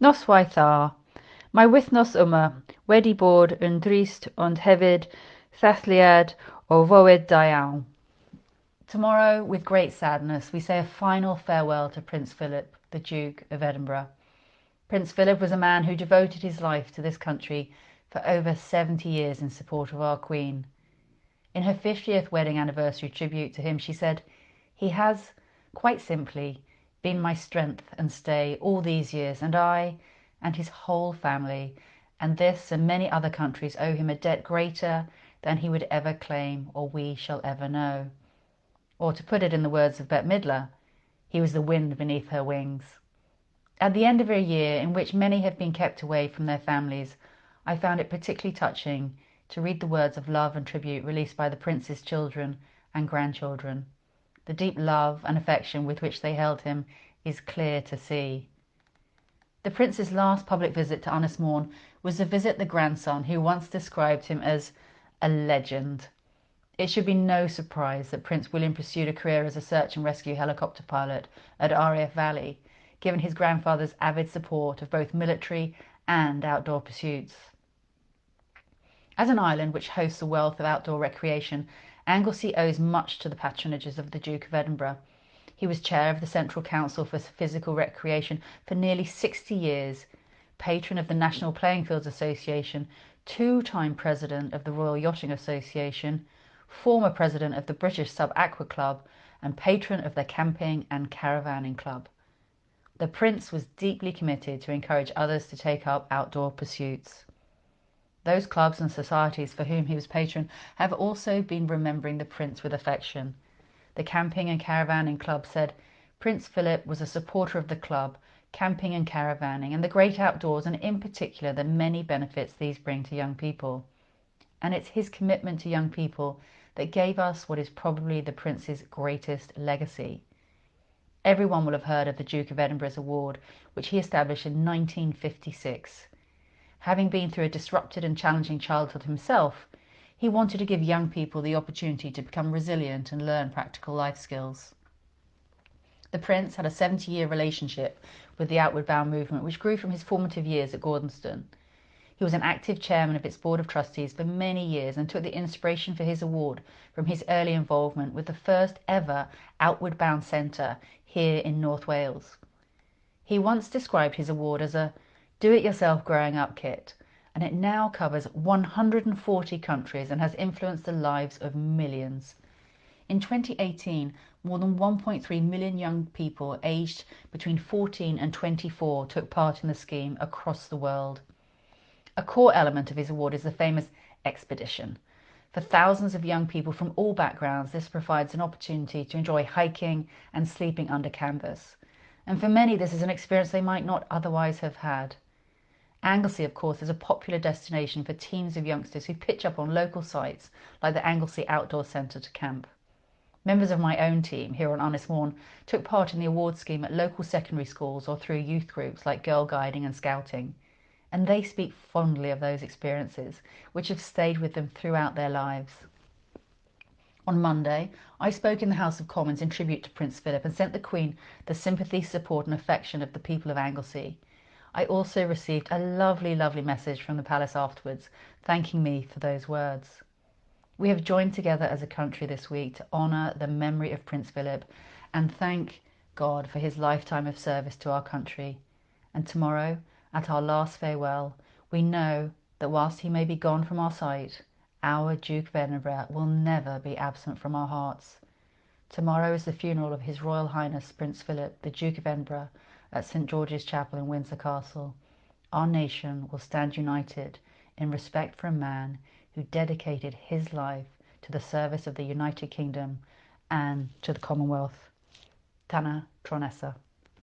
Noswaith Mae wythnos yma wedi bod yn drist ond hefyd ddathliad o fywyd da iawn. Tomorrow, with great sadness, we say a final farewell to Prince Philip, the Duke of Edinburgh. Prince Philip was a man who devoted his life to this country for over 70 years in support of our Queen. In her 50th wedding anniversary tribute to him, she said, "He has, quite simply, been my strength and stay all these years, and I and his whole family and this and many other countries owe him a debt greater than he would ever claim or we shall ever know." Or to put it in the words of Bette Midler, he was the wind beneath her wings. At the end of a year in which many have been kept away from their families, I found it particularly touching to read the words of love and tribute released by the Prince's children and grandchildren. The deep love and affection with which they held him is clear to see. The Prince's last public visit to Ynys was to visit the grandson who once described him as a legend. It should be no surprise that Prince William pursued a career as a search and rescue helicopter pilot at RAF Valley, given his grandfather's avid support of both military and outdoor pursuits. As an island which hosts a wealth of outdoor recreation, Anglesey owes much to the patronages of the Duke of Edinburgh. He was chair of the Central Council for Physical Recreation for nearly 60 years, patron of the National Playing Fields Association, two-time president of the Royal Yachting Association, former president of the British Sub-Aqua Club, and patron of the Camping and Caravanning Club. The Prince was deeply committed to encourage others to take up outdoor pursuits. Those clubs and societies for whom he was patron have also been remembering the Prince with affection. The Camping and Caravanning Club said, "Prince Philip was a supporter of the club, camping and caravanning, and the great outdoors, and in particular the many benefits these bring to young people. And it's his commitment to young people that gave us what is probably the Prince's greatest legacy." Everyone will have heard of the Duke of Edinburgh's award, which he established in 1956. Having been through a disrupted and challenging childhood himself, he wanted to give young people the opportunity to become resilient and learn practical life skills. The Prince had a 70-year relationship with the Outward Bound movement, which grew from his formative years at Gordonston. He was an active chairman of its board of trustees for many years and took the inspiration for his award from his early involvement with the first ever Outward Bound Centre here in North Wales. He once described his award as a do-it-yourself growing up kit, and it now covers 140 countries and has influenced the lives of millions. In 2018, more than 1.3 million young people aged between 14 and 24 took part in the scheme across the world. A core element of his award is the famous expedition. For thousands of young people from all backgrounds, this provides an opportunity to enjoy hiking and sleeping under canvas. And for many, this is an experience they might not otherwise have had. Anglesey, of course, is a popular destination for teams of youngsters who pitch up on local sites like the Anglesey Outdoor Centre to camp. Members of my own team here on Ynys took part in the award scheme at local secondary schools or through youth groups like Girl Guiding and Scouting, and they speak fondly of those experiences, which have stayed with them throughout their lives. On Monday, I spoke in the House of Commons in tribute to Prince Philip and sent the Queen the sympathy, support and affection of the people of Anglesey. I also received a lovely message from the palace afterwards, thanking me for those words. We have joined together as a country this week to honour the memory of Prince Philip and thank God for his lifetime of service to our country. And tomorrow, at our last farewell, we know that whilst he may be gone from our sight, our Duke of Edinburgh will never be absent from our hearts. Tomorrow is the funeral of His Royal Highness Prince Philip, the Duke of Edinburgh, at St George's Chapel in Windsor Castle. Our nation will stand united in respect for a man who dedicated his life to the service of the United Kingdom and to the Commonwealth. Tana tro nesa.